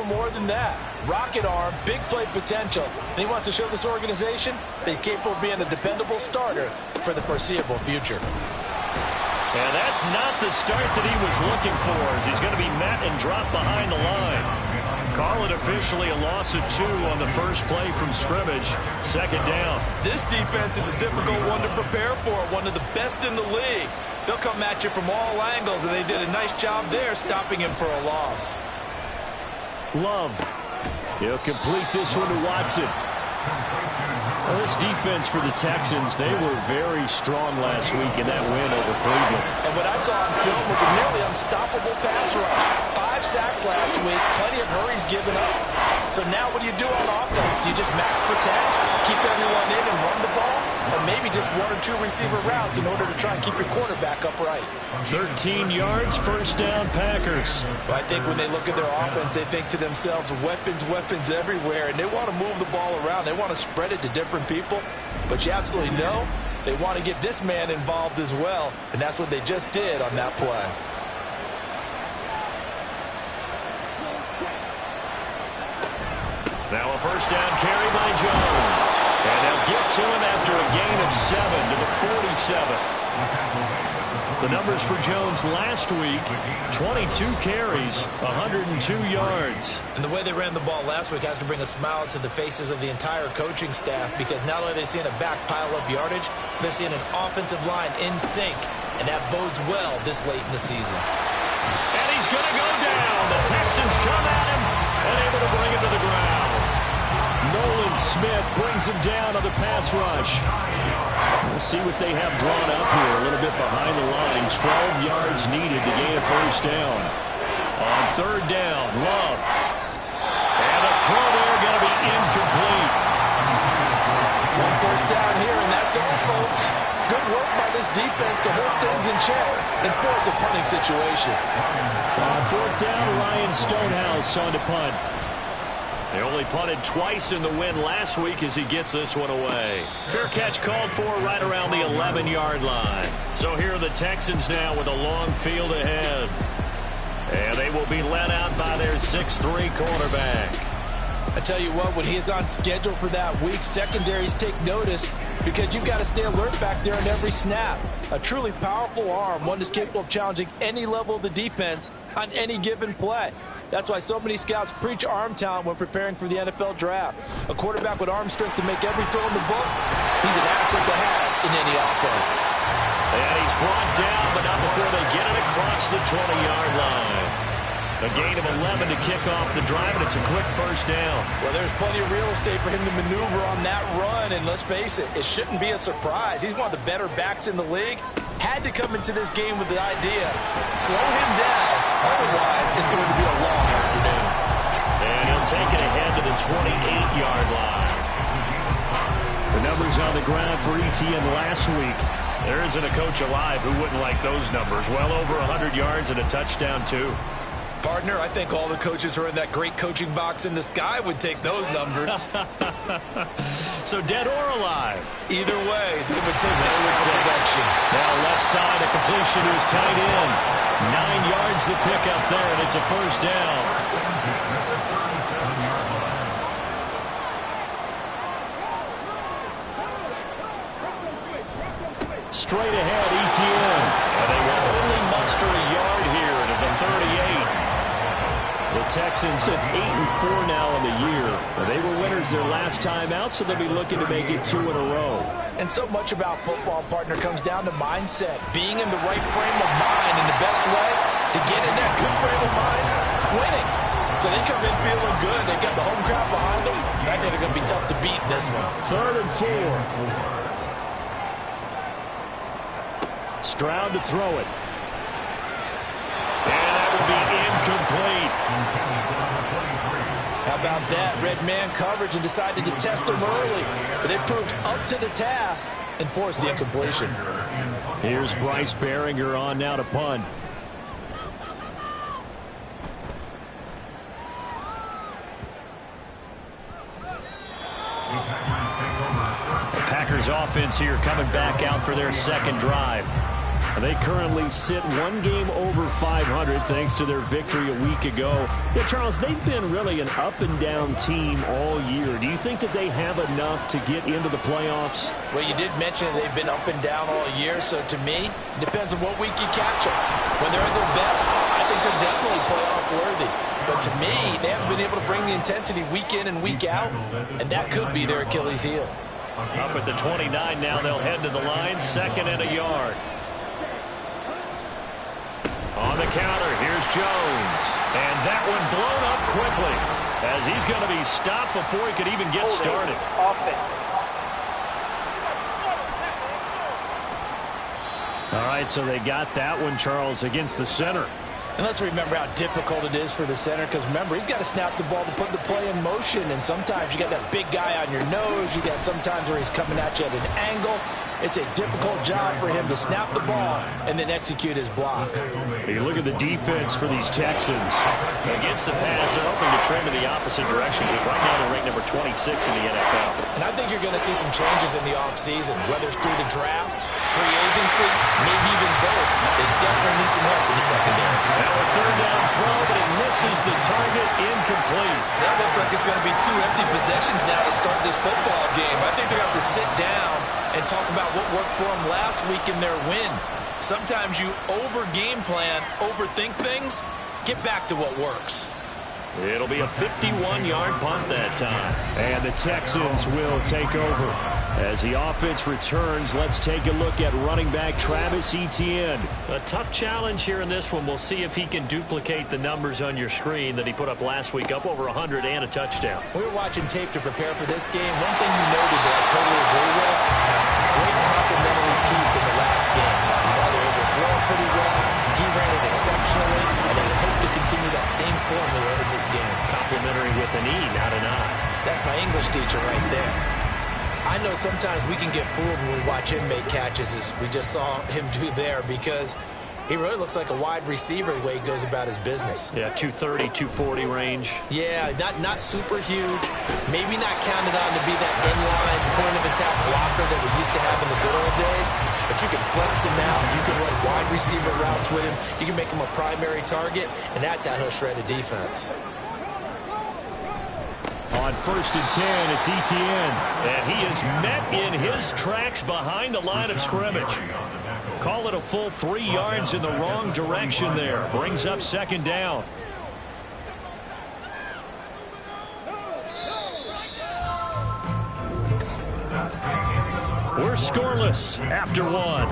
for more than that. Rocket arm, big play potential. And he wants to show this organization that he's capable of being a dependable starter for the foreseeable future. And that's not the start that he was looking for, as he's going to be met and dropped behind the line. Call it officially a loss of 2 on the first play from scrimmage. Second down. This defense is a difficult one to prepare for, one of the best in the league. They'll come at you from all angles, and they did a nice job there stopping him for a loss. Love. He'll complete this one to Watson. Well, this defense for the Texans, they were very strong last week in that win over Cleveland. And what I saw on film was a nearly unstoppable pass rush. 5 sacks last week, plenty of hurries given up. So now what do you do on offense? You just max protect, keep everyone in and run the ball, or maybe just 1 or 2 receiver routes in order to try and keep your quarterback upright. 13 yards, first down, Packers. Well, I think when they look at their offense, they think to themselves, weapons, weapons everywhere, and they want to move the ball around. They want to spread it to different people, but you absolutely know they want to get this man involved as well, and that's what they just did on that play. Now a first down carry by Jones. And they'll get to him after a gain of 7 to the 47. The numbers for Jones last week, 22 carries, 102 yards. And the way they ran the ball last week has to bring a smile to the faces of the entire coaching staff, because not only are they seeing a back pile up yardage, they're seeing an offensive line in sync, and that bodes well this late in the season. And he's going to go down. The Texans come at him and able to bring him to the ground. Nolan Smith brings him down on the pass rush. We'll see what they have drawn up here. A little bit behind the line. 12 yards needed to gain a first down. On third down, Love. And the throw there going to be incomplete. One first down here, and that's all, folks. Good work by this defense to hold things in check and force a punting situation. On fourth down, Ryan Stonehouse on to punt. They only punted twice in the win last week as he gets this one away. Fair catch called for right around the 11-yard line. So here are the Texans now with a long field ahead. And they will be led out by their 6'3" quarterback. I tell you what, when he is on schedule for that week, secondaries take notice because you've got to stay alert back there in every snap. A truly powerful arm, one that's capable of challenging any level of the defense on any given play. That's why so many scouts preach arm talent when preparing for the NFL draft. A quarterback with arm strength to make every throw in the book, he's an asset to have in any offense. And he's brought down, but not before they get it across the 20-yard line. A gain of 11 to kick off the drive, and it's a quick first down. Well, there's plenty of real estate for him to maneuver on that run, and let's face it, it shouldn't be a surprise. He's one of the better backs in the league. Had to come into this game with the idea, slow him down, otherwise it's going to be a long afternoon. And he'll take it ahead to the 28-yard line. The numbers on the ground for ETN last week. There isn't a coach alive who wouldn't like those numbers. Well over 100 yards and a touchdown, too. Partner, I think all the coaches who are in that great coaching box in the sky would take those numbers. So dead or alive? Either way, they would take that production. Now left side, a completion to his tight end. 9 yards to pick up there, and it's a first down. Straight ahead, ETN. And they will only muster a yard here to the 38. The Texans at 8-4 now in the year. They were winners their last time out, so they'll be looking to make it 2 in a row. And so much about football, partner, comes down to mindset. Being in the right frame of mind, and the best way to get in that good frame of mind, winning. So they come in feeling good. They've got the home crowd behind them. I think they're going to be tough to beat in this one. 3rd and 4. Stroud to throw it. And that will be incomplete. How about that? Red man coverage and decided to test him early. But they proved up to the task and forced the incompletion. Here's Bryce Behringer on now to punt. The Packers offense here coming back out for their second drive. They currently sit one game over 500 thanks to their victory a week ago. Yeah, Charles, they've been really an up-and-down team all year. Do you think that they have enough to get into the playoffs? Well, you did mention they've been up and down all year, so to me, it depends on what week you catch them. When they're at their best, I think they're definitely playoff worthy. But to me, they haven't been able to bring the intensity week in and week out, and that could be their Achilles heel. Up at the 29 now, they'll head to the line, 2nd and a yard. On the counter, here's Jones. And that one blown up quickly as he's going to be stopped before he could even get started. All right, so they got that one, Charles, against the center. And let's remember how difficult it is for the center, because remember, he's got to snap the ball to put the play in motion, and sometimes you got that big guy on your nose. You got sometimes where he's coming at you at an angle. It's a difficult job for him to snap the ball and then execute his block. You look at the defense for these Texans. Against the pass, they're hoping to trend in the opposite direction because right now they're ranked number 26 in the NFL. And I think you're going to see some changes in the offseason, whether it's through the draft, free agency, maybe even both. They definitely need some help in the secondary. Now a 3rd down throw, but it misses the target, incomplete. That looks like it's going to be 2 empty possessions now to start this football game. I think they're going to have to sit down and talk about what worked for them last week in their win. Sometimes you over-game plan, overthink things. Get back to what works. It'll be a 51-yard punt that time. And the Texans will take over. As the offense returns, let's take a look at running back Travis Etienne. A tough challenge here in this one. We'll see if he can duplicate the numbers on your screen that he put up last week, up over 100 and a touchdown. We were watching tape to prepare for this game. One thing you noted that I totally agree with, great complimentary piece in the last game. You know, they were able to throw it pretty well. He ran it exceptionally, and they hope to continue that same formula in this game. Complimentary with an E, not an I. That's my English teacher right there. I know sometimes we can get fooled when we watch him make catches, as we just saw him do there, because he really looks like a wide receiver the way he goes about his business. Yeah, 230, 240 range. Yeah, not super huge. Maybe not counted on to be that inline point-of-attack blocker that we used to have in the good old days, but you can flex him out. You can run wide receiver routes with him. You can make him a primary target, and that's how he'll shred a defense. On 1st and 10, it's Etienne. And he is met in his tracks behind the line of scrimmage. Call it a full 3 yards in the wrong direction there. Brings up 2nd down. We're scoreless after 1.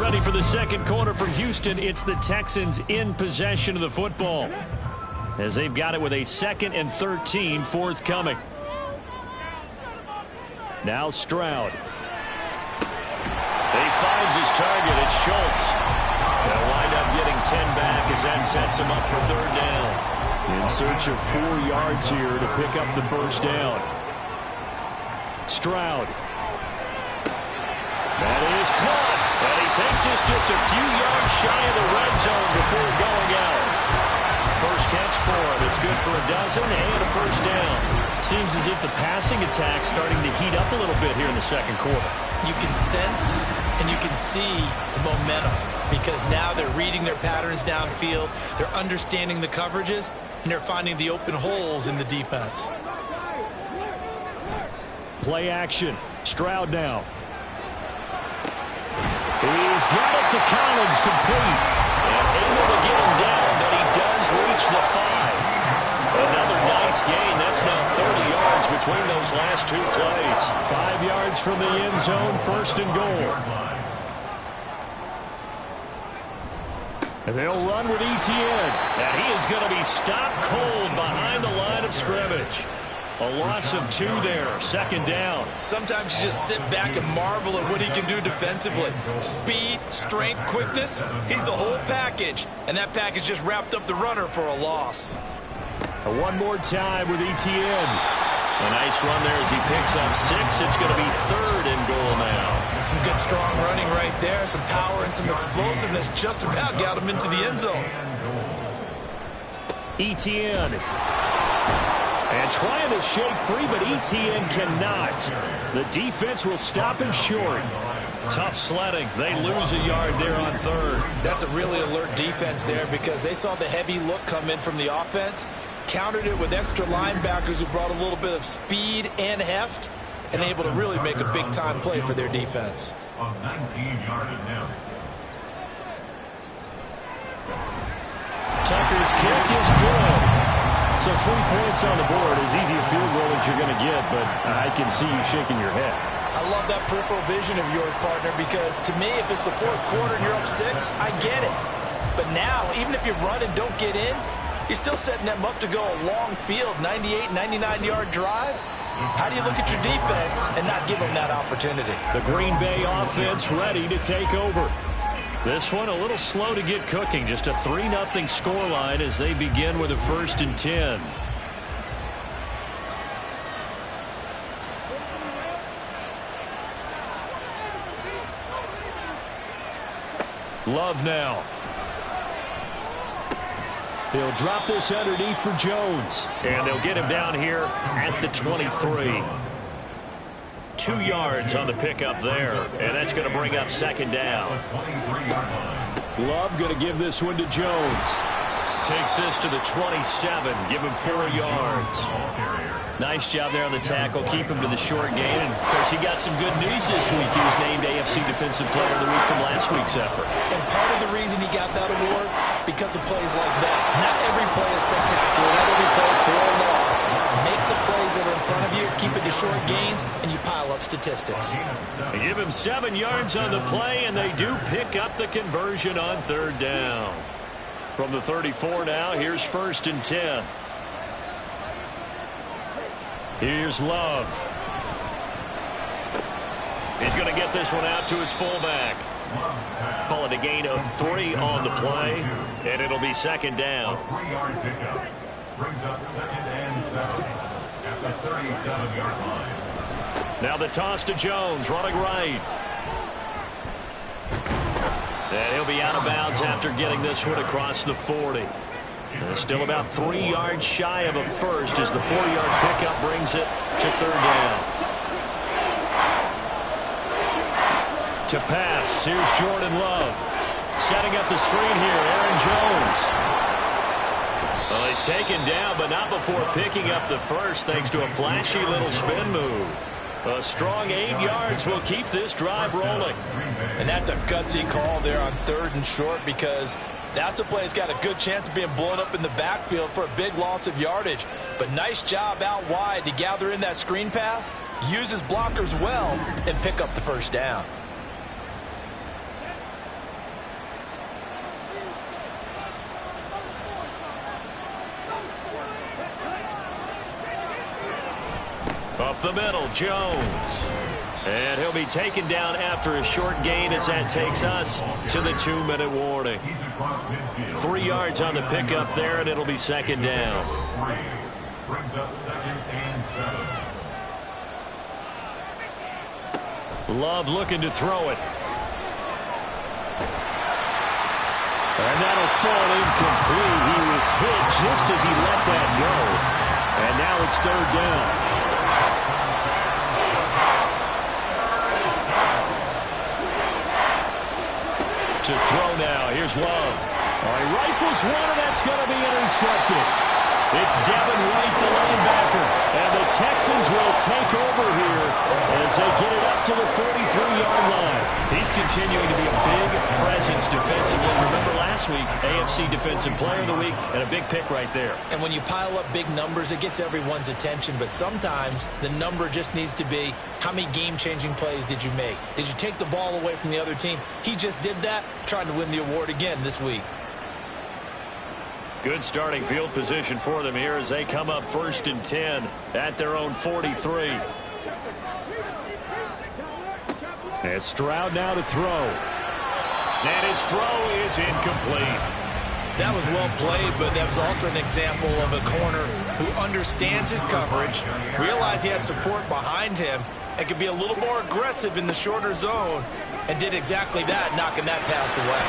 Ready for the second quarter for Houston. It's the Texans in possession of the football, as they've got it with a 2nd and 13 forthcoming. Now Stroud. He finds his target. It's Schultz. They'll wind up getting 10 back as that sets him up for 3rd down. In search of 4 yards here to pick up the 1st down. Stroud. That is caught. And he takes us just a few yards shy of the red zone before going out. First catch for him. It's good for a dozen and a 1st down. Seems as if the passing attack's starting to heat up a little bit here in the second quarter. You can sense and you can see the momentum, because now they're reading their patterns downfield, they're understanding the coverages, and they're finding the open holes in the defense. Play action. Stroud now. He's got it to Collins, complete. And able to get him down, but he does reach the 5. Another nice gain. That's now 30 yards between those last 2 plays. 5 yards from the end zone, 1st and goal. And they'll run with Etienne. And he is going to be stopped cold behind the line of scrimmage. A loss of 2 there, 2nd down. Sometimes you just sit back and marvel at what he can do defensively. Speed, strength, quickness, he's the whole package. And that package just wrapped up the runner for a loss. One more time with Etienne. A nice run there as he picks up 6. It's going to be 3rd and goal now. Some good strong running right there. Some power and some explosiveness just about got him into the end zone. Etienne. And trying to shake free, but ETN cannot. The defense will stop him short. Tough sledding. They lose a yard there on third. That's a really alert defense there because they saw the heavy look come in from the offense, countered it with extra linebackers who brought a little bit of speed and heft, and able to really make a big-time play for their defense. A 19-yard attempt. Tucker's kick is good. So 3 points on the board, as easy a field goal as you're going to get, but I can see you shaking your head. I love that peripheral vision of yours, partner, because to me, if it's the fourth quarter and you're up 6, I get it. But now, even if you run and don't get in, you're still setting them up to go a long field, 98, 99-yard drive. How do you look at your defense and not give them that opportunity? The Green Bay offense ready to take over. This one a little slow to get cooking. Just a 3-0 scoreline as they begin with a 1st and 10. Love now. He'll drop this underneath for Jones. And they'll get him down here at the 23. 2 yards on the pickup there. And that's going to bring up 2nd down. Love going to give this one to Jones. Takes this to the 27. Give him 4 yards. Nice job there on the tackle. Keep him to the short game. And, of course, he got some good news this week. He was named AFC Defensive Player of the Week from last week's effort. And part of the reason he got that award, because of plays like that. Not every play is spectacular. Not every play is for a loss. Make the plays that are in front of you, keep it to short gains, and you pile up statistics. They give him 7 yards on the play, and they do pick up the conversion on 3rd down. From the 34 now, here's 1st and 10. Here's Love. He's going to get this one out to his fullback. Call it a gain of 3 on the play, and it'll be 2nd down. A 3-yard pickup brings up 2nd and 7 at the 37-yard line. Now the toss to Jones, running right. And he'll be out of bounds after getting this one across the 40. And still about 3 yards shy of a first as the 4-yard pickup brings it to 3rd down. To pass, here's Jordan Love. Setting up the screen here, Aaron Jones. Well, he's taken down, but not before picking up the first thanks to a flashy little spin move. A strong 8 yards will keep this drive rolling. And that's a gutsy call there on 3rd and short because that's a play that's got a good chance of being blown up in the backfield for a big loss of yardage. But nice job out wide to gather in that screen pass, use his blockers well, and pick up the 1st down. Up the middle, Jones. And he'll be taken down after a short gain as that takes us to the 2-minute warning. 3 yards on the pickup there, and it'll be 2nd down. Brings up 2nd and 7. Love looking to throw it. And that'll fall incomplete. He was hit just as he let that go. And now it's 3rd down. To throw now. Here's Love. All right, rifles one, and that's going to be intercepted. It's Devin White, the linebacker. And the Texans will take over here as they get it up to the 43-yard line. He's continuing to be a big presence defensively. Remember last week, AFC Defensive Player of the Week, and a big pick right there. And when you pile up big numbers, it gets everyone's attention. But sometimes the number just needs to be, how many game-changing plays did you make? Did you take the ball away from the other team? He just did that, trying to win the award again this week. Good starting field position for them here as they come up 1st and 10 at their own 43. And Stroud now to throw. And his throw is incomplete. That was well played, but that was also an example of a corner who understands his coverage, realized he had support behind him, and could be a little more aggressive in the shorter zone, and did exactly that, knocking that pass away.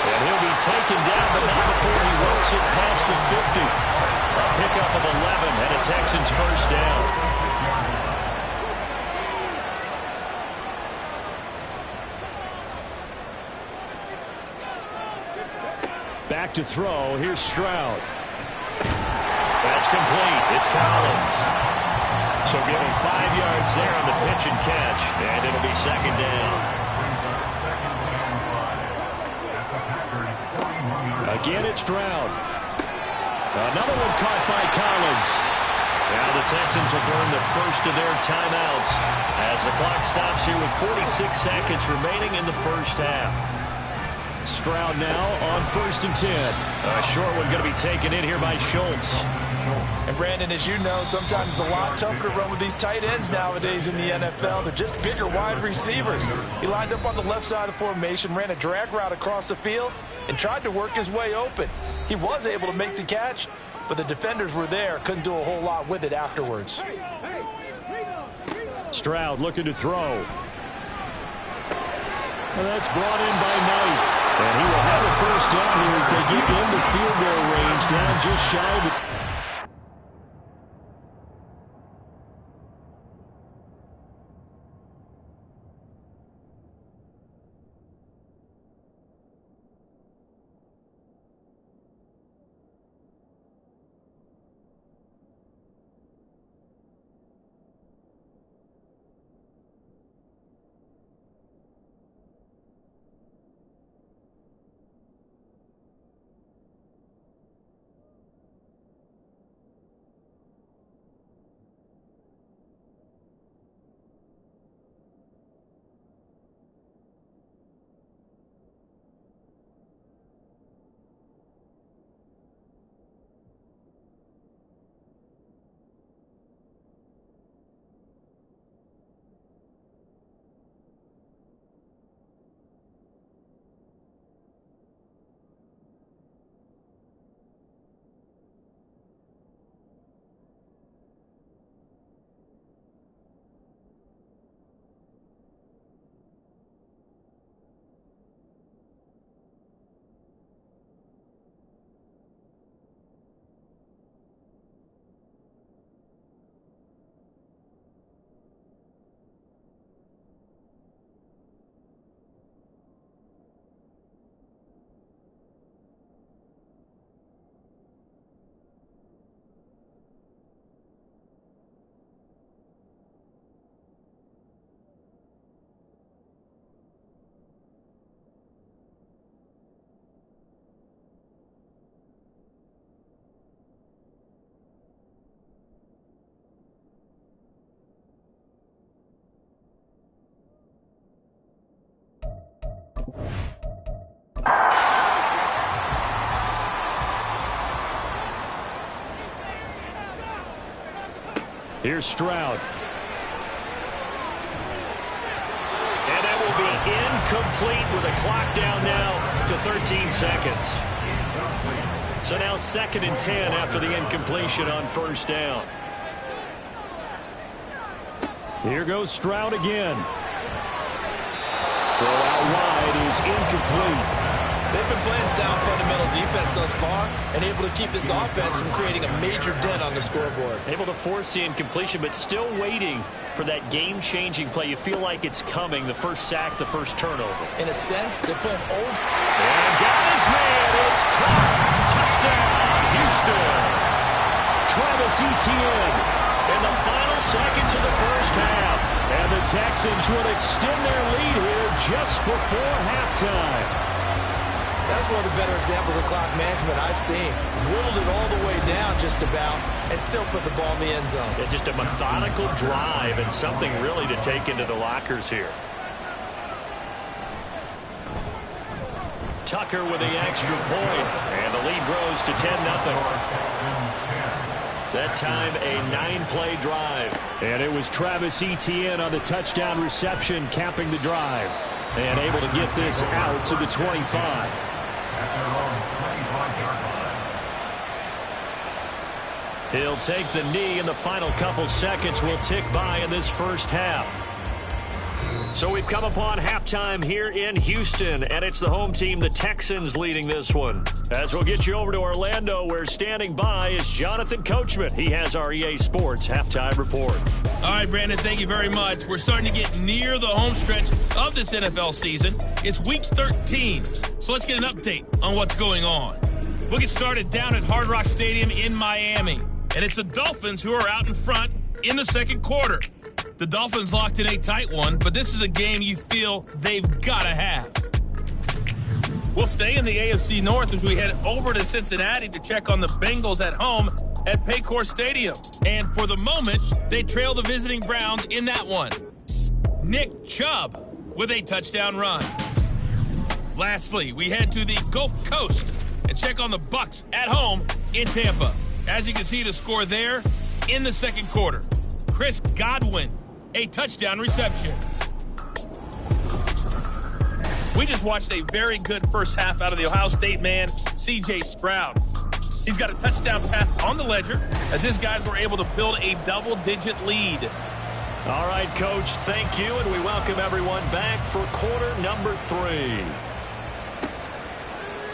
And he'll be taken down, but not before he works it past the 50. A pickup of Texans first down. Back to throw. Here's Stroud. That's complete. It's Collins. So give him 5 yards there on the pitch and catch. And it'll be second down. Again, it's Stroud. Another one caught by Collins. Now the Texans will burn the first of their timeouts as the clock stops here with 46 seconds remaining in the first half. Stroud now on 1st and 10. A short one going to be taken in here by Schultz. And Brandon, as you know, sometimes it's a lot tougher to run with these tight ends nowadays in the NFL. They're just bigger wide receivers. He lined up on the left side of formation, ran a drag route across the field, and tried to work his way open. He was able to make the catch, but the defenders were there, couldn't do a whole lot with it afterwards. Stroud looking to throw. And that's brought in by Knight. And he will have a first down here as they get into field goal range, down just shy of the... Here's Stroud. And that will be incomplete with a clock down now to 13 seconds. So now 2nd and 10 after the incompletion on first down. Here goes Stroud again. Throw out wide is incomplete. They've been playing sound fundamental defense thus far and able to keep this offense from creating a major dent on the scoreboard. Able to force the incompletion, but still waiting for that game-changing play. You feel like it's coming, the first sack, the first turnover. In a sense, they're playing old. And got his man. It's caught. Touchdown, Houston. Travis Etienne in the final seconds of the first half. And the Texans will extend their lead here just before halftime. That's one of the better examples of clock management I've seen. Whittled it all the way down just about and still put the ball in the end zone. Yeah, just a methodical drive and something really to take into the lockers here. Tucker with the extra point, and the lead grows to 10-0. That time a 9-play drive. And it was Travis Etienne on the touchdown reception capping the drive. And able to get this out to the 25. He'll take the knee, and the final couple seconds will tick by in this first half. So we've come upon halftime here in Houston, and it's the home team, the Texans, leading this one. As we'll get you over to Orlando, where standing by is Jonathan Coachman. He has our EA Sports halftime report. All right, Brandon, thank you very much. We're starting to get near the home stretch of this NFL season. It's Week 13, so let's get an update on what's going on. We'll get started down at Hard Rock Stadium in Miami, and it's the Dolphins who are out in front in the second quarter. The Dolphins locked in a tight one, but this is a game you feel they've got to have. We'll stay in the AFC North as we head over to Cincinnati to check on the Bengals at home at Paycor Stadium. And for the moment, they trail the visiting Browns in that one. Nick Chubb with a touchdown run. Lastly, we head to the Gulf Coast and check on the Bucs at home in Tampa. As you can see, the score there in the second quarter. Chris Godwin, a touchdown reception. We just watched a very good first half out of the Ohio State man, C.J. Stroud. He's got a touchdown pass on the ledger as his guys were able to build a double-digit lead. All right, Coach, thank you, and we welcome everyone back for quarter number 3.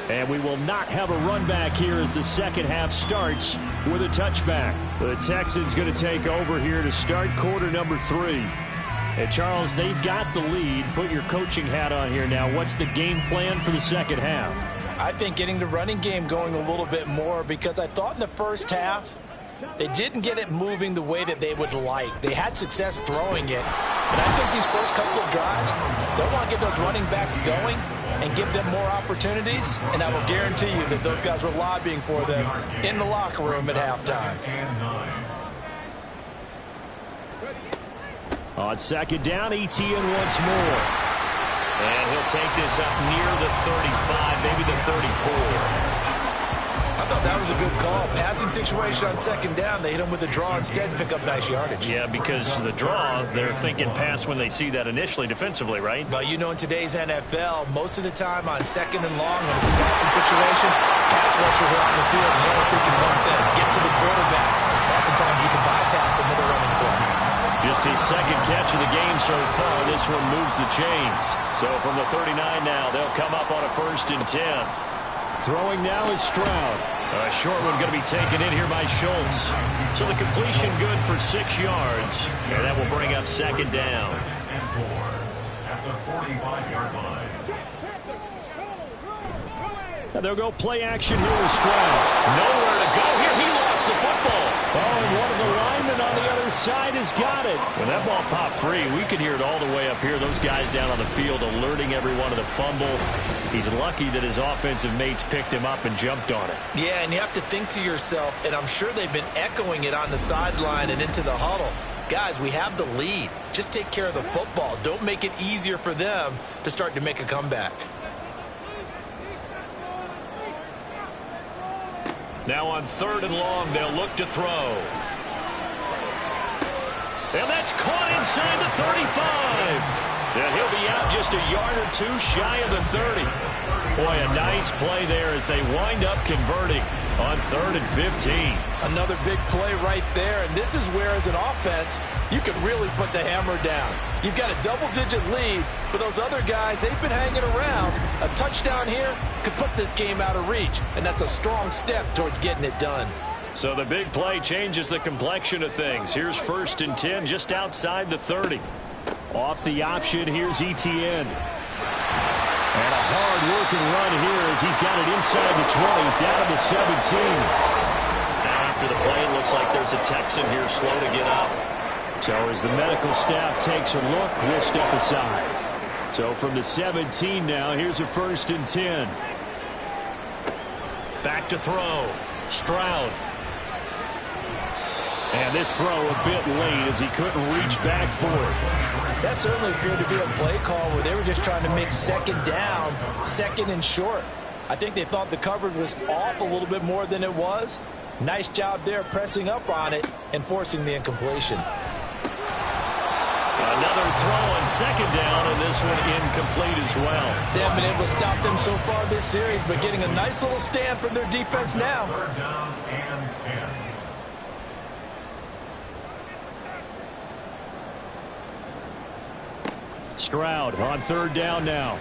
And we will not have a run back here as the second half starts with a touchback. The Texans going to take over here to start quarter number 3. And Charles, they've got the lead. Put your coaching hat on here now. What's the game plan for the second half? I think getting the running game going a little bit more, because I thought in the first half they didn't get it moving the way that they would like. They had success throwing it, but I think these first couple of drives, they'll want to get those running backs going and give them more opportunities, and I will guarantee you that those guys were lobbying for them in the locker room at halftime. On second down, ETN once more. And he'll take this up near the 35, maybe the 34. I thought that was a good call. Passing situation on second down. They hit him with the draw instead and pick up nice yardage. Yeah, because the draw, they're thinking pass when they see that initially defensively, right? But you know, in today's NFL, most of the time on second and long, when it's a passing situation, pass rushers are on the field and they're thinking one thing, get to the quarterback. Oftentimes you can bypass him with a running play. Just his second catch of the game so far. This one moves the chains. So from the 39 now, they'll come up on a 1st and 10. Throwing now is Stroud. A short one going to be taken in here by Schultz. So the completion good for 6 yards. And that will bring up second down. And 4 at the 45-yard line. And they'll go play action here with Stroud. Nowhere to go here. He lost the football. Oh, and one of the linemen on the other side has got it. When that ball popped free, we could hear it all the way up here. Those guys down on the field alerting everyone of the fumble. He's lucky that his offensive mates picked him up and jumped on it. Yeah, and you have to think to yourself, and I'm sure they've been echoing it on the sideline and into the huddle. Guys, we have the lead. Just take care of the football. Don't make it easier for them to start to make a comeback. Now on 3rd and long, they'll look to throw. And that's caught inside the 35. And he'll be out just a yard or 2 shy of the 30. Boy, a nice play there as they wind up converting on 3rd and 15. Another big play right there, and this is where, as an offense, you can really put the hammer down. You've got a double-digit lead, but those other guys, they've been hanging around. A touchdown here could put this game out of reach, and that's a strong step towards getting it done. So the big play changes the complexion of things. Here's 1st and 10 just outside the 30. Off the option, here's ETN. And a hard-working run here as he's got it inside the 20, down to the 17. Now after the play, it looks like there's a Texan here slow to get up. So as the medical staff takes a look, we'll step aside. So from the 17 now, here's a 1st and 10. Back to throw. Stroud. And this throw a bit late as he couldn't reach back for it. That certainly appeared to be a play call where they were just trying to make second down, second and short. I think they thought the coverage was off a little bit more than it was. Nice job there pressing up on it and forcing the incompletion. Another throw on second down, and this one incomplete as well. They haven't been able to stop them so far this series, but getting a nice little stand from their defense now. 3rd down and 10. Stroud on third down now.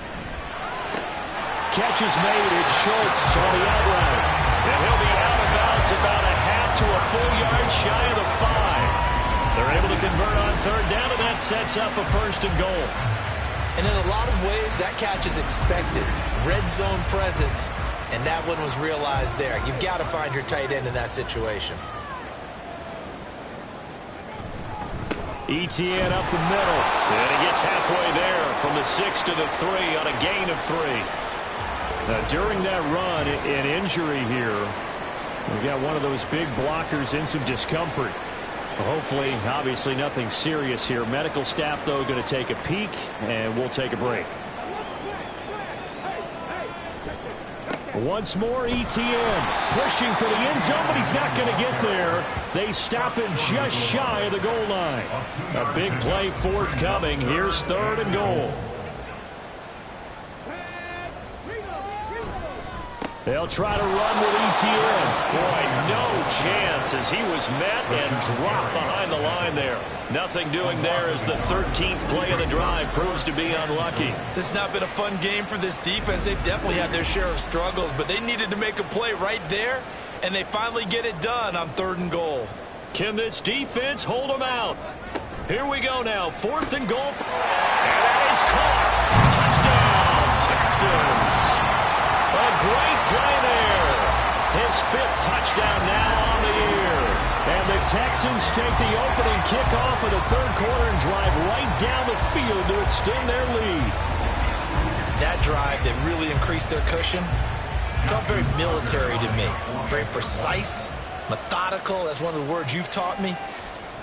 Catch is made. It's Schultz on the out route. And he'll be out of bounds about a half to a full yard shy of the 5. They're able to convert on third down, and that sets up a first and goal. And in a lot of ways, that catch is expected. Red zone presence, and that one was realized there. You've got to find your tight end in that situation. Etienne up the middle. And he gets halfway there from the 6 to the 3 on a gain of 3. Now, during that run, an injury here. We've got one of those big blockers in some discomfort. Hopefully, obviously, nothing serious here. Medical staff, though, going to take a peek, and we'll take a break. Once more, Etienne pushing for the end zone, but he's not going to get there. They stop him just shy of the goal line. A big play forthcoming. Here's third and goal. They'll try to run with Etienne. Boy, no chance as he was met and dropped behind the line there. Nothing doing there as the 13th play of the drive proves to be unlucky. This has not been a fun game for this defense. They've definitely had their share of struggles, but they needed to make a play right there, and they finally get it done on third and goal. Can this defense hold them out? Here we go now. Fourth and goal. And that is caught. Touchdown, Texans. A great play there. His 5th touchdown now on the year. And the Texans take the opening kickoff of the third quarter and drive right down the field to extend their lead. That drive that really increased their cushion felt very military to me. Very precise, methodical. That's one of the words you've taught me.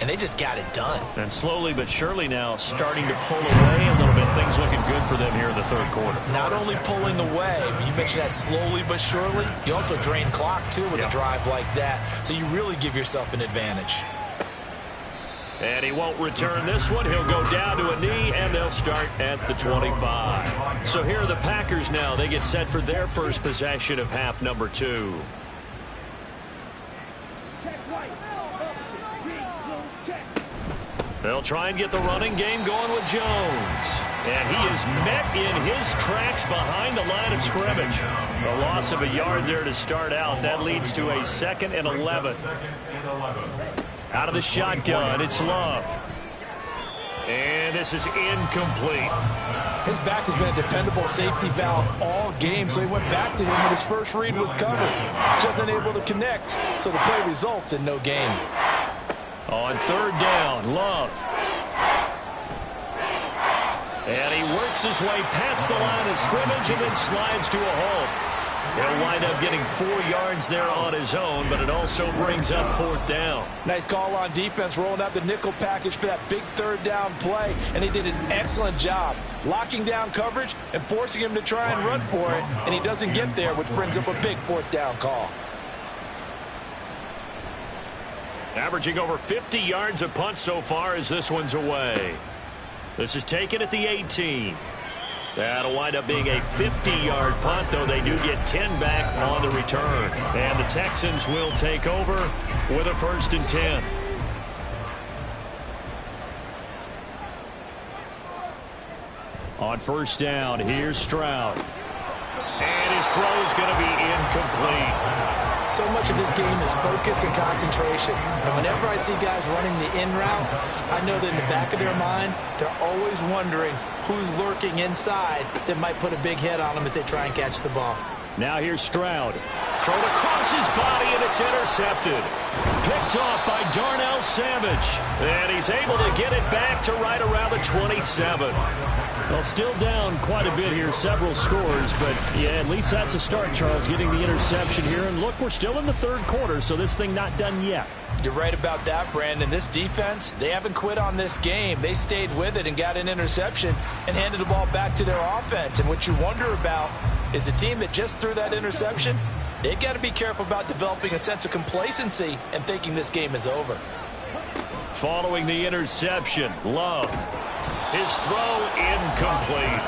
And they just got it done. And slowly but surely now starting to pull away a little bit. Things looking good for them here in the third quarter. Not only pulling away, but you mentioned that slowly but surely. You also drain clock, too, with a drive like that. So you really give yourself an advantage. And he won't return this one. He'll go down to a knee, and they'll start at the 25. So here are the Packers now. They get set for their first possession of half number 2. They'll try and get the running game going with Jones. And he is met in his tracks behind the line of scrimmage. A loss of a yard there to start out. That leads to a 2nd and 11. Out of the shotgun, it's Love. And this is incomplete. His back has been a dependable safety valve all game, so he went back to him when his first read was covered. Just unable to connect, so the play results in no gain. On third down, Love. And he works his way past the line of scrimmage and then slides to a halt. He'll wind up getting 4 yards there on his own, but it also brings up 4th down. Nice call on defense, rolling out the nickel package for that big third down play, and he did an excellent job locking down coverage and forcing him to try and run for it, and he doesn't get there, which brings up a big 4th down call. Averaging over 50 yards a punt so far as this one's away. This is taken at the 18. That'll wind up being a 50-yard punt, though they do get 10 back on the return. And the Texans will take over with a 1st and 10. On first down, here's Stroud. And his throw is going to be incomplete. So much of this game is focus and concentration. And whenever I see guys running the in route, I know that in the back of their mind, they're always wondering who's lurking inside that might put a big hit on them as they try and catch the ball. Now here's Stroud. Thrown across his body, and it's intercepted. Picked off by Darnell Savage. And he's able to get it back to right around the 27. Well, still down quite a bit here, several scores, but yeah, at least that's a start, Charles, getting the interception here. And look, we're still in the third quarter, so this thing not done yet. You're right about that, Brandon. This defense, they haven't quit on this game. They stayed with it and got an interception and handed the ball back to their offense. And what you wonder about is the team that just threw that interception, they've got to be careful about developing a sense of complacency and thinking this game is over. Following the interception, Love. His throw incomplete.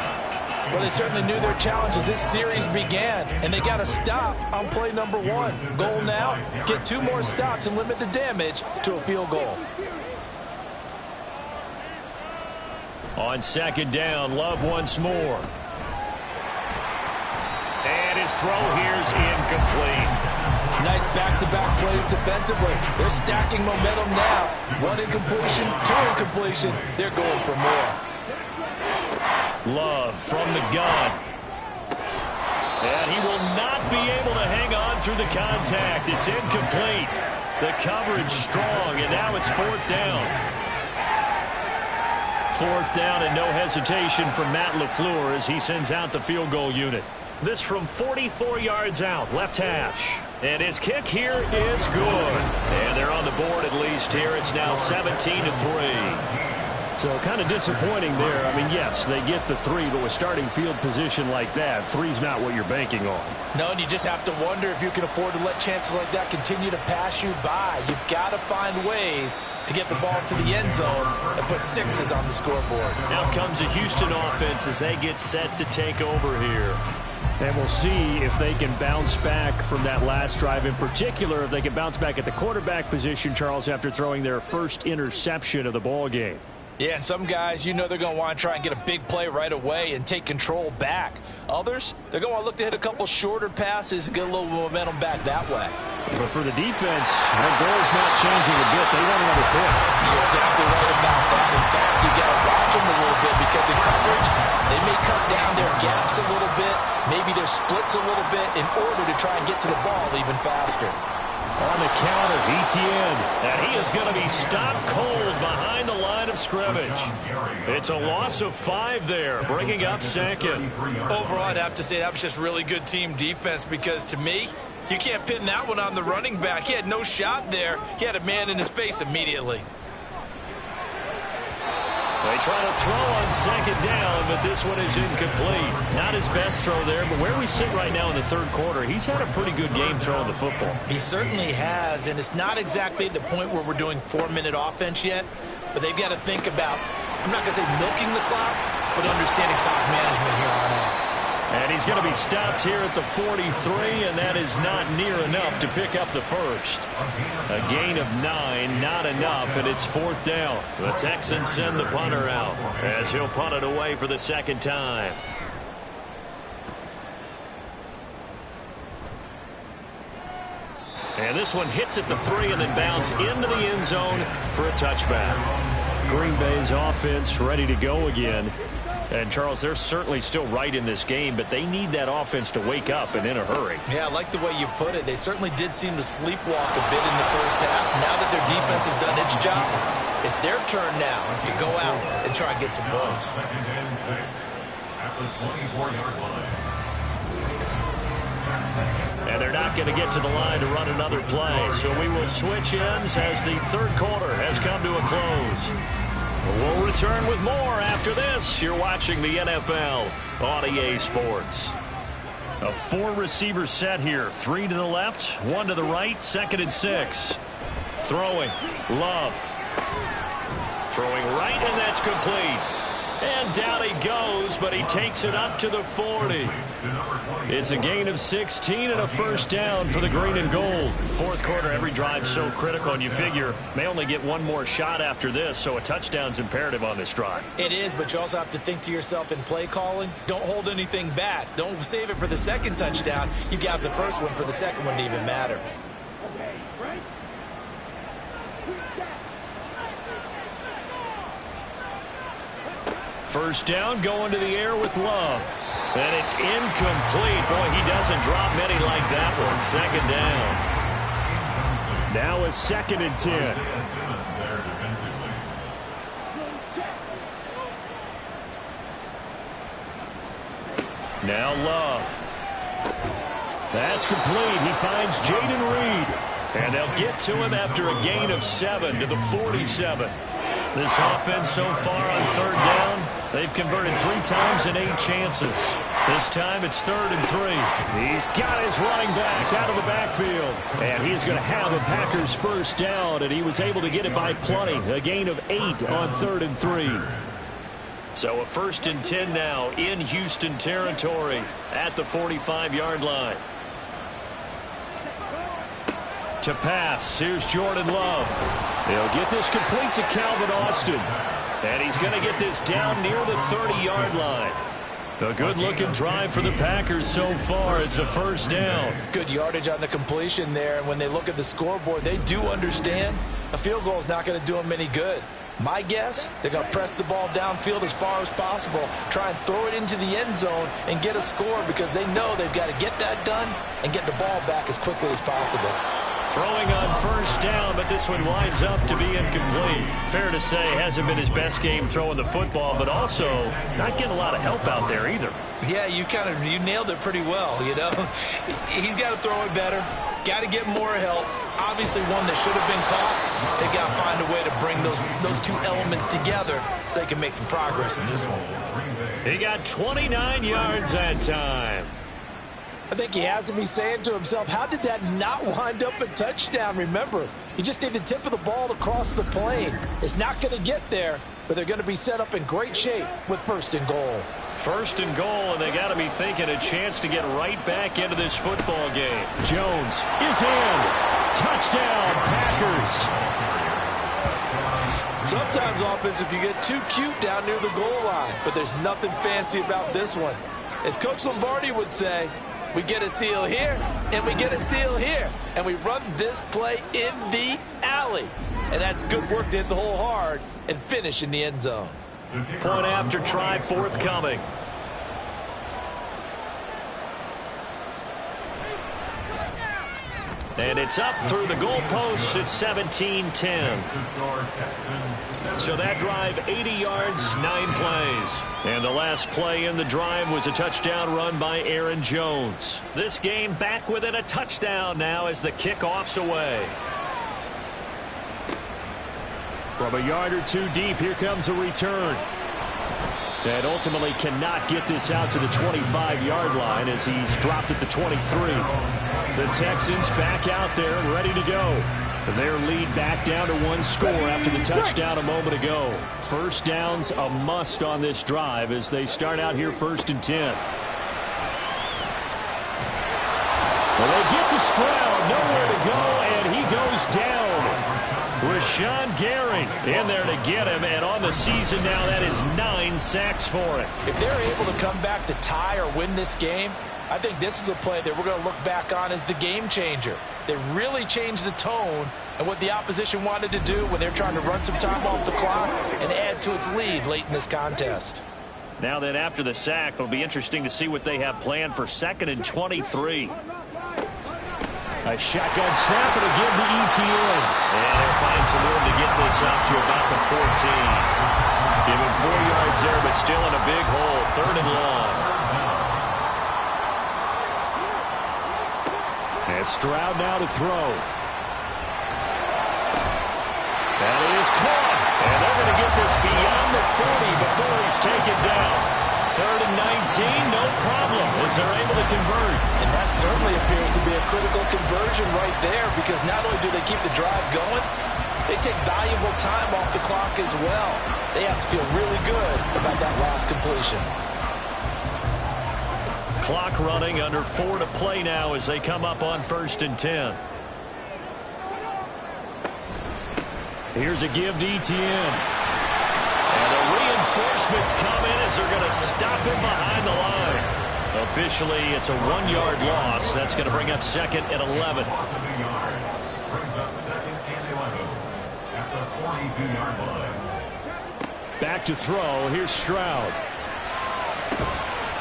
Well, they certainly knew their challenge as this series began, and they got to stop on play number 1. Goal now, get 2 more stops and limit the damage to a field goal. On second down, Love once more. And his throw here's incomplete. Nice back-to-back plays defensively. They're stacking momentum now. One incompletion, two incompletion. They're going for more. Love from the gun. And he will not be able to hang on through the contact. It's incomplete. The coverage strong, and now it's fourth down. Fourth down and no hesitation from Matt LaFleur as he sends out the field goal unit. This from 44 yards out, left hash. And his kick here is good. And they're on the board at least here. It's now 17-3. So kind of disappointing there. I mean, yes, they get the 3, but with starting field position like that, 3's not what you're banking on. No, and you just have to wonder if you can afford to let chances like that continue to pass you by. You've got to find ways to get the ball to the end zone and put 6s on the scoreboard. Now comes the Houston offense as they get set to take over here. And we'll see if they can bounce back from that last drive. In particular, if they can bounce back at the quarterback position, Charles, after throwing their first interception of the ball game. Yeah, and some guys, you know they're going to want to try and get a big play right away and take control back. Others, they're going to want to look to hit a couple shorter passes and get a little momentum back that way. But for the defense, their goal's not changing a bit. They want another pick. You're exactly right about that. In fact, you got to watch them a little bit because in coverage, they may cut down their gaps a little bit, maybe their splits a little bit in order to try and get to the ball even faster. On the counter, Etienne, and he is going to be stopped cold behind the line of scrimmage. It's a loss of 5 there, bringing up second. Overall, I'd have to say that was just really good team defense because to me, you can't pin that one on the running back. He had no shot there. He had a man in his face immediately. They try to throw on second down, but this one is incomplete. Not his best throw there, but where we sit right now in the third quarter, he's had a pretty good game throwing the football. He certainly has, and it's not exactly at the point where we're doing 4-minute offense yet, but they've got to think about, I'm not going to say milking the clock, but understanding clock management here on out. And he's going to be stopped here at the 43, and that is not near enough to pick up the first. A gain of 9, not enough, and it's fourth down. The Texans send the punter out as he'll punt it away for the second time. And this one hits at the 3 and then bounds into the end zone for a touchback. Green Bay's offense ready to go again. And, Charles, they're certainly still right in this game, but they need that offense to wake up and in a hurry. Yeah, I like the way you put it. They certainly did seem to sleepwalk a bit in the first half. Now that their defense has done its job, it's their turn now to go out and try and get some points. Second and 6 at the 24-yard line. And they're not going to get to the line to run another play, so we will switch ends as the third quarter has come to a close. We'll return with more after this. You're watching the NFL on EA Sports. A 4-receiver set here. 3 to the left, 1 to the right, 2nd and 6. Throwing. Love. Throwing right, and that's complete. And down he goes, but he takes it up to the 40. It's a gain of 16 and a first down for the green and gold. Fourth quarter, every drive so critical, and you figure may only get one more shot after this, so a touchdown's imperative on this drive. It is, but you also have to think to yourself in play calling, don't hold anything back. Don't save it for the second touchdown. You got the first one for the second one to even matter. First down, going to the air with Love. And it's incomplete. Boy, he doesn't drop many like that one. Second down. Now a 2nd and 10. Now Love. That's complete. He finds Jaden Reed. And they'll get to him after a gain of 7 to the 47. This offense so far on third down, they've converted 3 times in 8 chances. This time it's 3rd and 3. He's got his running back out of the backfield. And he's going to have a Packers first down, and he was able to get it by plenty. A gain of 8 on 3rd and 3. So a 1st and 10 now in Houston territory at the 45-yard line. To pass, here's Jordan Love. They'll get this complete to Calvin Austin. And he's going to get this down near the 30-yard line. A good-looking drive for the Packers so far. It's a first down. Good yardage on the completion there. And when they look at the scoreboard, they do understand a field goal is not going to do them any good. My guess, they're going to press the ball downfield as far as possible, try and throw it into the end zone and get a score because they know they've got to get that done and get the ball back as quickly as possible. Throwing on first down, but this one winds up to be incomplete. Fair to say, hasn't been his best game throwing the football, but also not getting a lot of help out there either. Yeah, you nailed it pretty well, you know. He's got to throw it better, got to get more help. Obviously one that should have been caught. They've got to find a way to bring those two elements together so they can make some progress in this one. He got 29 yards that time. I think he has to be saying to himself, how did that not wind up a touchdown? Remember, you just need the tip of the ball to cross the plane. It's not going to get there, but they're going to be set up in great shape with first and goal. First and goal, and they got to be thinking a chance to get right back into this football game. Jones is in. Touchdown, Packers. Sometimes offense, if you get too cute down near the goal line, but there's nothing fancy about this one. As Coach Lombardi would say, we get a seal here, and we get a seal here. And we run this play in the alley. And that's good work to hit the hole hard and finish in the end zone. Point after try forthcoming. And it's up through the goalposts. It's 17-10. So that drive, 80 yards, 9 plays. And the last play in the drive was a touchdown run by Aaron Jones. This game back within a touchdown now as the kickoff's away. From a yard or two deep, here comes a return. And ultimately cannot get this out to the 25-yard line as he's dropped at the 23. The Texans back out there and ready to go. Their lead back down to 1 score after the touchdown a moment ago. First down's a must on this drive as they start out here 1st and 10. Well, they get to Stroud, nowhere to go, and he goes down. Rashawn Gary in there to get him, and on the season now, that is 9 sacks for him. If they're able to come back to tie or win this game, I think this is a play that we're going to look back on as the game changer. They really changed the tone and what the opposition wanted to do when they're trying to run some time off the clock and add to its lead late in this contest. Now then, after the sack, it'll be interesting to see what they have planned for 2nd and 23. A shotgun snap and a give to ETN. And they'll find some room to get this up to about the 14. Give him 4 yards there, but still in a big hole. 3rd and long. And Stroud now to throw. That is caught. And they're going to get this beyond the 40 before he's taken down. 3rd and 19, no problem, as they're able to convert. And that certainly appears to be a critical conversion right there, because not only do they keep the drive going, they take valuable time off the clock as well. They have to feel really good about that last completion. Clock running, under 4 to play now as they come up on 1st and 10. Here's a give to ETN. And the reinforcements come in as they're going to stop him behind the line. Officially, it's a 1-yard loss. That's going to bring up 2nd and 11. Brings up 2nd and 11 at the 42-yard line. Back to throw. Here's Stroud.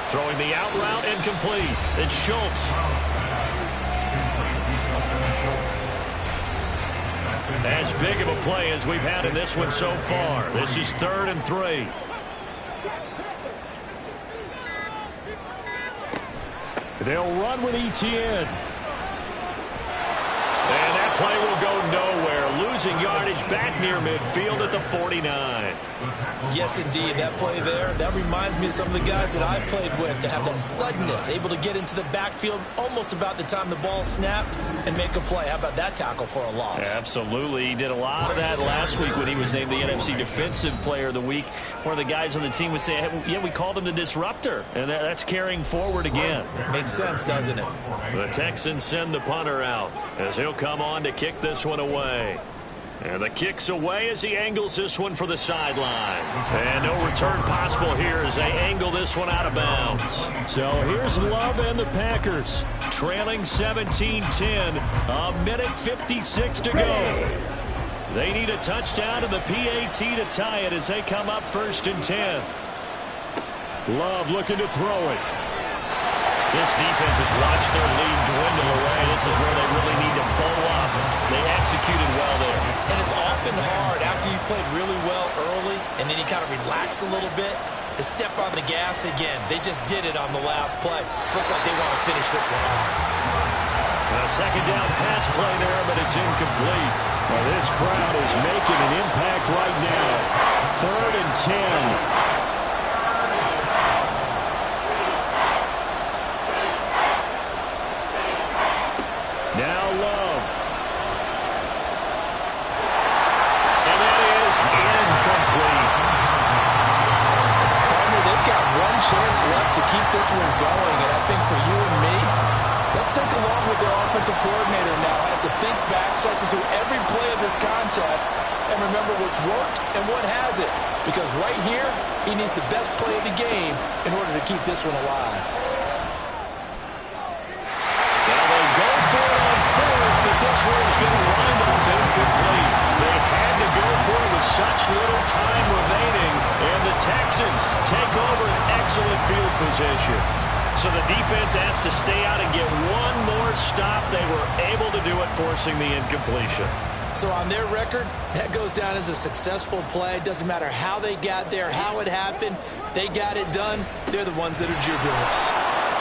Throwing the out route incomplete. It's Schultz. As big of a play as we've had in this one so far. This is 3rd and 3. They'll run with ETN. And that play will go nowhere. Losing yardage back near midfield at the 49. Yes, indeed. That play there, that reminds me of some of the guys that I played with that have that suddenness, able to get into the backfield almost about the time the ball snapped and make a play. How about that tackle for a loss? Absolutely. He did a lot of that last week when he was named the NFC Defensive Player of the Week. One of the guys on the team would say, hey, yeah, we called him the disruptor. And that's carrying forward again. Makes sense, doesn't it? The Texans send the punter out as he'll come on to kick this one away. And the kick's away as he angles this one for the sideline. And no return possible here as they angle this one out of bounds. So here's Love and the Packers. Trailing 17-10. A minute 56 to go. They need a touchdown and the PAT to tie it as they come up 1st and 10. Love looking to throw it. This defense has watched their lead dwindle away. This is where they really need to bow up. They executed well there. And it's often hard after you've played really well early and then you kind of relax a little bit to step on the gas again. They just did it on the last play. Looks like they want to finish this one off. A second down pass play there, but it's incomplete. Well, this crowd is making an impact right now. 3rd and 10. Now Love. And that is incomplete. They've got one chance left to keep this one going, and I think for you and me, let's think along with their offensive coordinator now. Has to think back, cycle through every play of this contest, and remember what's worked and what hasn't. Because right here, he needs the best play of the game in order to keep this one alive. This one's going to wind up incomplete. They had to go for it with such little time remaining, and the Texans take over an excellent field position. So the defense has to stay out and get one more stop. They were able to do it, forcing the incompletion. So on their record, that goes down as a successful play. Doesn't matter how they got there, how it happened. They got it done. They're the ones that are jubilant.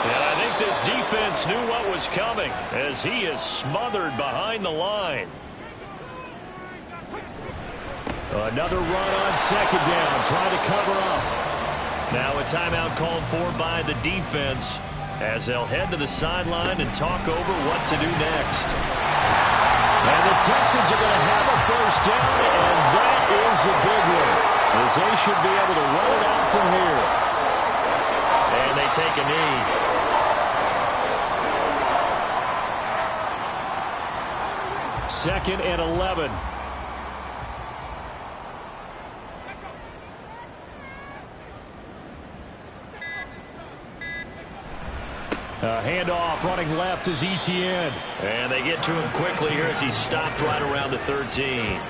And I think this defense knew what was coming as he is smothered behind the line. Another run on 2nd down, trying to cover up. Now a timeout called for by the defense as they'll head to the sideline and talk over what to do next. And the Texans are going to have a 1st down, and that is the big one, as they should be able to run it out from here. And they take a knee. 2nd and 11. A handoff running left is Etienne. And they get to him quickly here as he stopped right around the 13.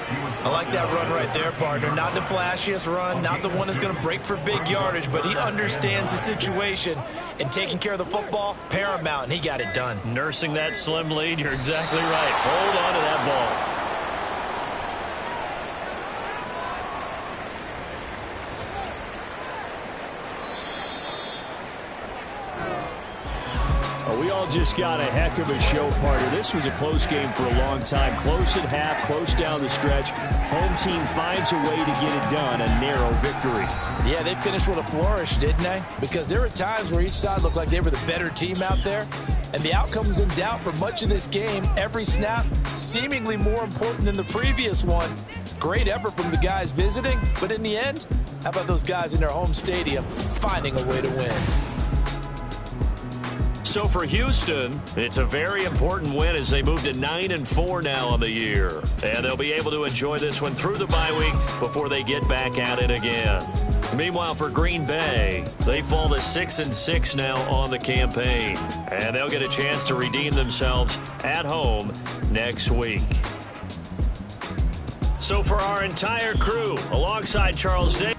I like that run right there, partner. Not the flashiest run, not the one that's going to break for big yardage, but he understands the situation, and taking care of the football, paramount, and he got it done. Nursing that slim lead, you're exactly right. Hold on to that ball. We all just got a heck of a show, partner. This was a close game for a long time. Close at half, close down the stretch. Home team finds a way to get it done, a narrow victory. Yeah, they finished with a flourish, didn't they? Because there were times where each side looked like they were the better team out there, and the outcome was in doubt for much of this game. Every snap seemingly more important than the previous one. Great effort from the guys visiting, but in the end, how about those guys in their home stadium finding a way to win? So for Houston, it's a very important win as they move to 9-4 now on the year. And they'll be able to enjoy this one through the bye week before they get back at it again. Meanwhile, for Green Bay, they fall to 6-6 now on the campaign. And they'll get a chance to redeem themselves at home next week. So for our entire crew, alongside Charles Davis,